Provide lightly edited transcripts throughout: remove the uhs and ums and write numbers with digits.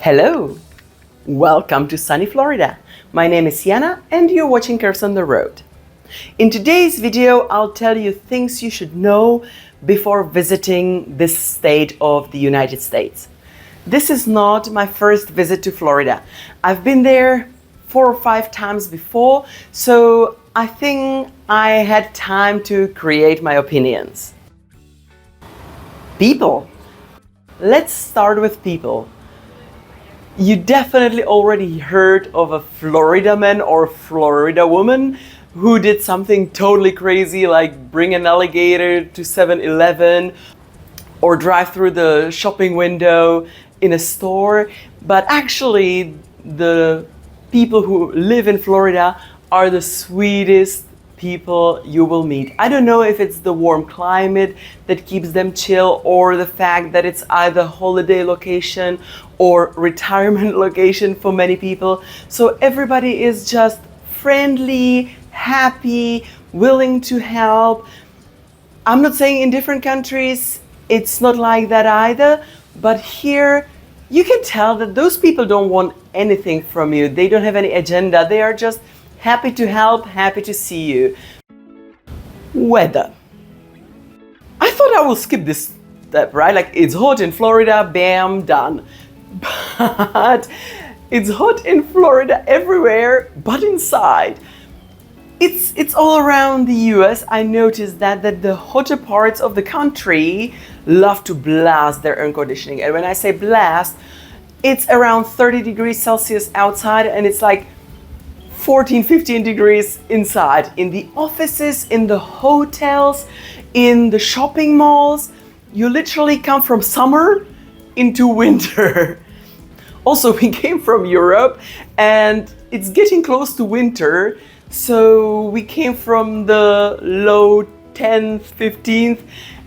Hello, welcome to sunny Florida. My name is Yana and you're watching Curves on the Road. In today's video, I'll tell you things you should know before visiting this state of the United States. This is not my first visit to Florida. I've been there 4 or 5 times before, so I think I had time to create my opinions. People. Let's start with people. You definitely already heard of a Florida man or Florida woman who did something totally crazy, like bring an alligator to 7-Eleven or drive through the shopping window in a store. But actually, the people who live in Florida are the sweetest people you will meet. I don't know if it's the warm climate that keeps them chill or the fact that it's either holiday location or retirement location for many people. So everybody is just friendly, happy, willing to help. I'm not saying in different countries it's not like that either, but here you can tell that those people don't want anything from you. They don't have any agenda. They are just happy to help, happy to see you. Weather. I thought I will skip this step, right? Like it's hot in Florida, bam, done. But it's hot in Florida everywhere but inside. It's all around the US. I noticed that the hotter parts of the country love to blast their air conditioning. And when I say blast, it's around 30 degrees Celsius outside and it's like 14, 15 degrees inside. In the offices, in the hotels, in the shopping malls, you literally come from summer into winter. Also, we came from Europe and it's getting close to winter. So we came from the low 10th, 15th,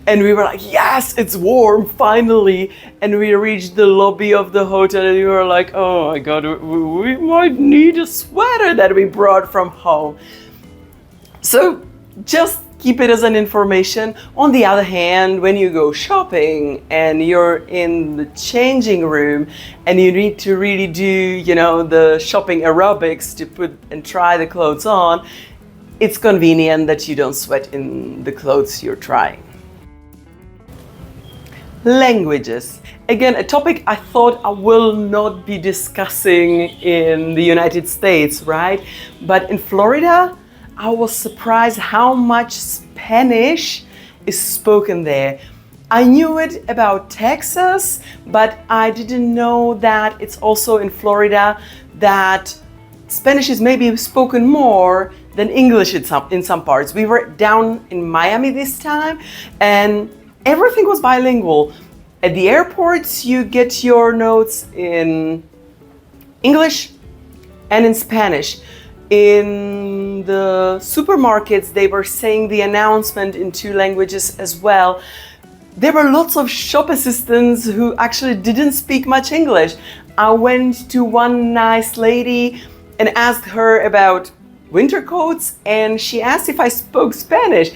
and we were like, yes, it's warm, finally. And we reached the lobby of the hotel and we were like, oh my God, we might need a sweater that we brought from home. So just keep it as an information. On the other hand, when you go shopping and you're in the changing room and you need to really do, the shopping aerobics to put and try the clothes on, it's convenient that you don't sweat in the clothes you're trying. Languages. Again, a topic I thought I will not be discussing in the United States, right? But in Florida, I was surprised how much Spanish is spoken there. I knew it about Texas, but I didn't know that it's also in Florida that Spanish is maybe spoken more than English in some parts. We were down in Miami this time and everything was bilingual. At the airports, you get your notes in English and in Spanish. In the supermarkets, they were saying the announcement in 2 languages as well. There were lots of shop assistants who actually didn't speak much English. I went to one nice lady and asked her about winter coats, and she asked if I spoke Spanish.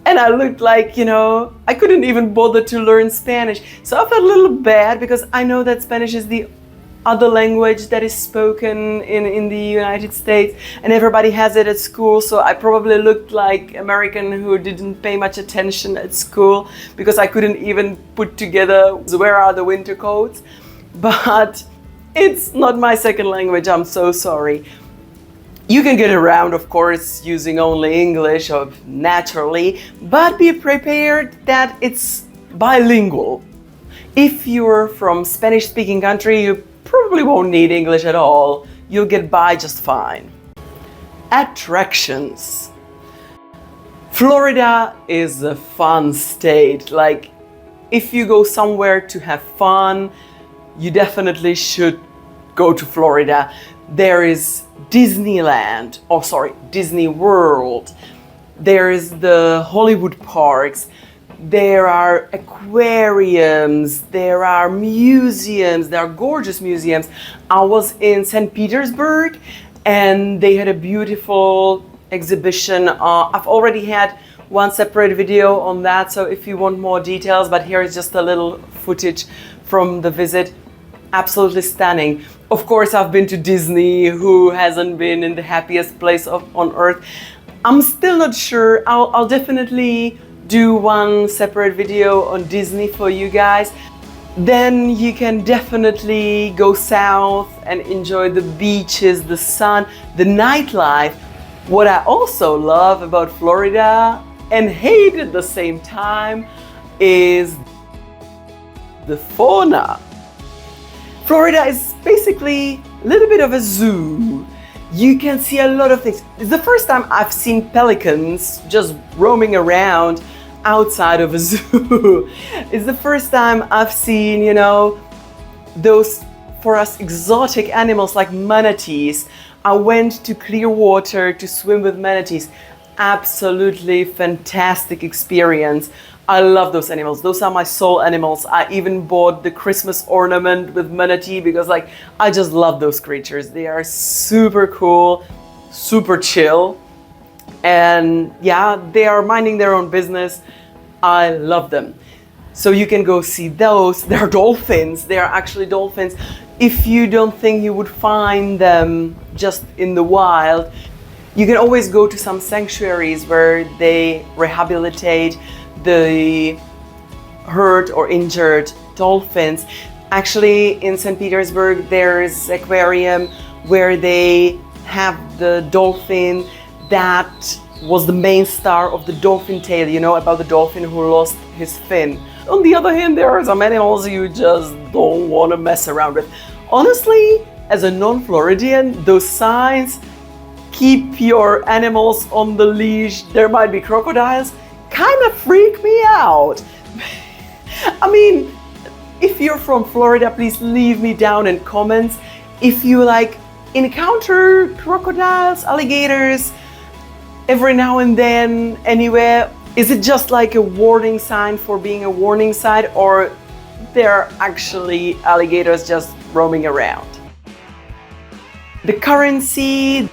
And I looked like, I couldn't even bother to learn Spanish. So I felt a little bad because I know that Spanish is the other language that is spoken in the United States and everybody has it at school. So I probably looked like American who didn't pay much attention at school because I couldn't even put together where are the winter coats. But it's not my second language, I'm so sorry. You can get around, of course, using only English or naturally, but be prepared that it's bilingual. If you're from Spanish-speaking country, you probably won't need English at all. You'll get by just fine. Attractions. Florida is a fun state. Like, if you go somewhere to have fun, you definitely should go to Florida. There is Disneyland, Disney World. There is the Hollywood parks. There are aquariums, there are museums, there are gorgeous museums. I was in St. Petersburg and they had a beautiful exhibition. I've already had one separate video on that, so if you want more details, but here is just a little footage from the visit. Absolutely stunning. Of course, I've been to Disney. Who hasn't been in the happiest place on earth? I'm still not sure. I'll definitely do one separate video on Disney for you guys. Then you can definitely go south and enjoy the beaches, the sun, the nightlife. What I also love about Florida and hate at the same time is the fauna. Florida is basically a little bit of a zoo. You can see a lot of things. It's the first time I've seen pelicans just roaming around outside of a zoo. It's the first time I've seen, those for us exotic animals like manatees. I went to Clearwater to swim with manatees. Absolutely fantastic experience. I love those animals. Those are my soul animals. I even bought the Christmas ornament with manatee because I just love those creatures. They are super cool, super chill. And yeah, they are minding their own business. I love them. So you can go see those. They're dolphins. They are actually dolphins. If you don't think you would find them just in the wild, you can always go to some sanctuaries where they rehabilitate the hurt or injured dolphins. Actually, in St. Petersburg, there's an aquarium where they have the dolphin that was the main star of the dolphin tale, about the dolphin who lost his fin. On the other hand, there are some animals you just don't want to mess around with. Honestly, as a non-Floridian, those signs, keep your animals on the leash, there might be crocodiles, kind of freak me out. I mean, if you're from Florida, please leave me down in comments if you encounter crocodiles, alligators every now and then anywhere. Is it just like a warning sign for being a warning sign, or there are actually alligators just roaming around? The currency,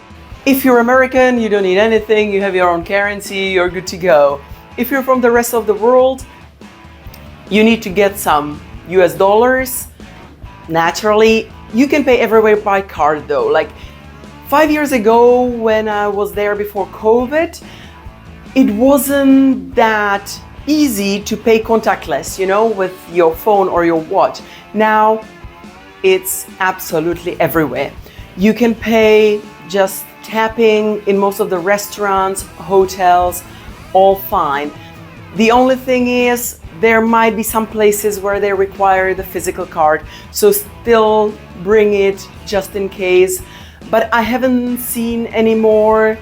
if you're American, you don't need anything, you have your own currency, you're good to go. If you're from the rest of the world, you need to get some US dollars. Naturally, you can pay everywhere by card though. 5 years ago when I was there before COVID, it wasn't that easy to pay contactless, with your phone or your watch. Now it's absolutely everywhere. You can pay just tapping in most of the restaurants, hotels, all fine. The only thing is there might be some places where they require the physical card, so still bring it just in case. But I haven't seen any more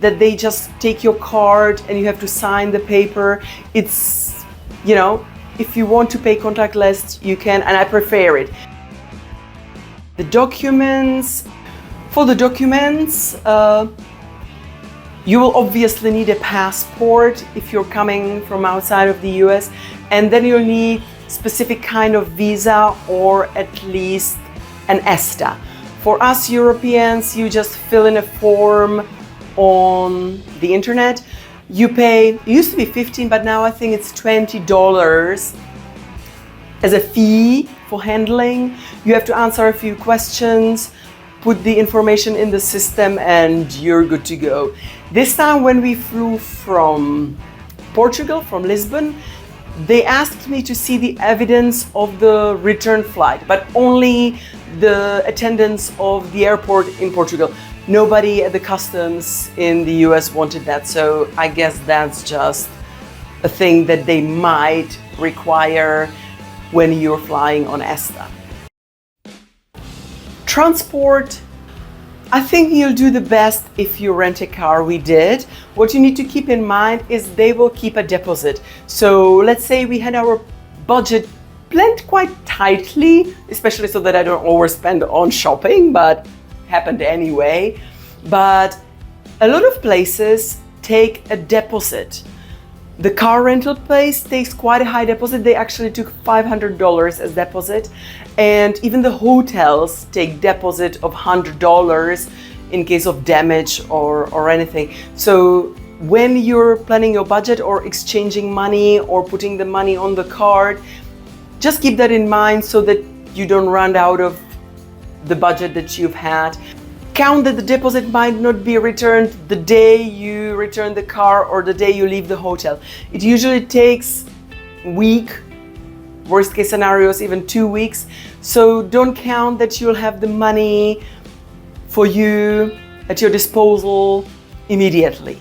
that they just take your card and you have to sign the paper. It's, if you want to pay contactless, you can, and I prefer it. The documents, for the documents, you will obviously need a passport if you're coming from outside of the US, and then you'll need specific kind of visa or at least an ESTA. For us Europeans, you just fill in a form on the internet. You pay, it used to be $15, but now I think it's $20 as a fee for handling. You have to answer a few questions, put the information in the system, and you're good to go. This time when we flew from Portugal, from Lisbon, they asked me to see the evidence of the return flight, but only the attendants of the airport in Portugal. Nobody at the customs in the US wanted that, so I guess that's just a thing that they might require when you're flying on ESTA. Transport, I think you'll do the best if you rent a car. We did. What you need to keep in mind is they will keep a deposit. So let's say we had our budget planned quite tightly, especially so that I don't overspend on shopping, but happened anyway. But a lot of places take a deposit. The car rental place takes quite a high deposit. They actually took $500 as deposit, and even the hotels take deposit of $100 in case of damage or anything. So when you're planning your budget or exchanging money or putting the money on the card, just keep that in mind so that you don't run out of the budget that you've had. Count that the deposit might not be returned the day you return the car or the day you leave the hotel. It usually takes a week, worst case scenarios even 2 weeks. So don't count that you'll have the money for you at your disposal immediately.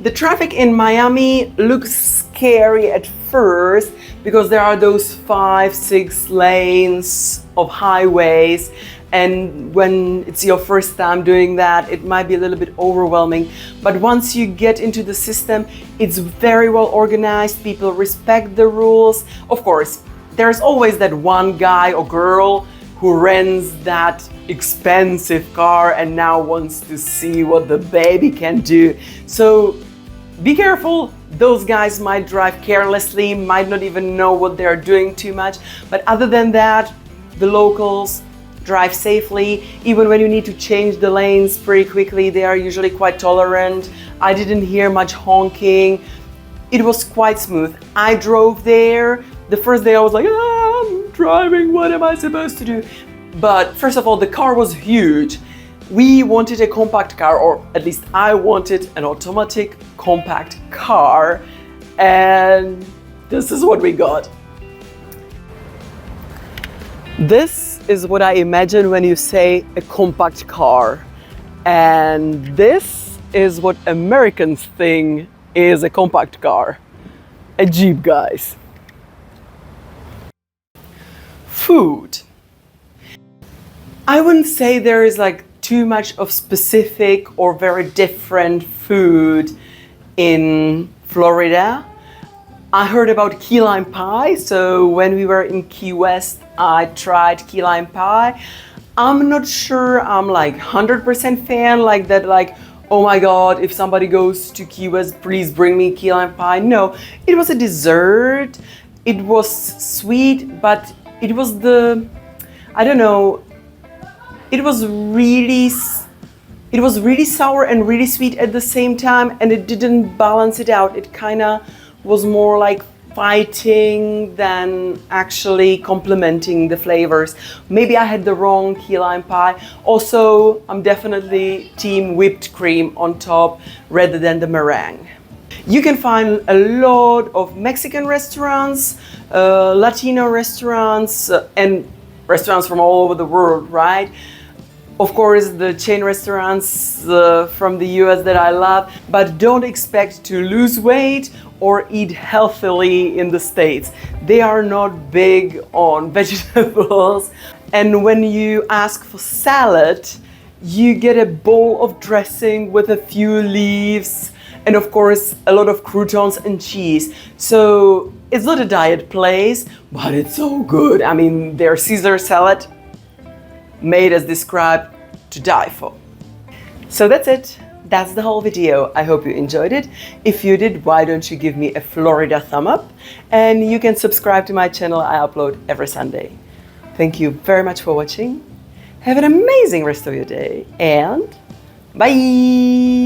The traffic in Miami looks scary at first because there are those 5-6 lanes of highways, and when it's your first time doing that, it might be a little bit overwhelming. But once you get into the system, it's very well organized. People respect the rules. Of course, there's always that one guy or girl who rents that expensive car and now wants to see what the baby can do. So be careful. Those guys might drive carelessly, might not even know what they're doing too much. But other than that, the locals drive safely. Even when you need to change the lanes pretty quickly, they are usually quite tolerant. I didn't hear much honking. It was quite smooth. I drove there. The first day I was like, I'm driving, what am I supposed to do? But first of all, the car was huge. We wanted a compact car, or at least I wanted an automatic compact car, and this is what we got. This is what I imagine when you say a compact car, and this is what Americans think is a compact car. A Jeep, guys. Food. I wouldn't say there is like too much of specific or very different food in Florida. I heard about key lime pie, so when we were in Key West, I tried key lime pie. I'm not sure I'm like 100% fan, like that, like, oh my God, if somebody goes to Key West, please bring me key lime pie. No, it was a dessert. It was sweet, but it was I don't know, it was really sour and really sweet at the same time, and it didn't balance it out. It kind of was more like fighting than actually complementing the flavors. Maybe I had the wrong key lime pie. Also, I'm definitely team whipped cream on top rather than the meringue. You can find a lot of Mexican restaurants, Latino restaurants, and restaurants from all over the world, right? Of course, the chain restaurants from the US that I love, but don't expect to lose weight or eat healthily in the States. They are not big on vegetables. And when you ask for salad, you get a bowl of dressing with a few leaves and of course a lot of croutons and cheese. So it's not a diet place, but it's so good. I mean, their Caesar salad, made as described, to die for. So that's it. That's the whole video. I hope you enjoyed it. If you did, why don't you give me a Florida thumb up? And you can subscribe to my channel. I upload every Sunday. Thank you very much for watching. Have an amazing rest of your day, and bye!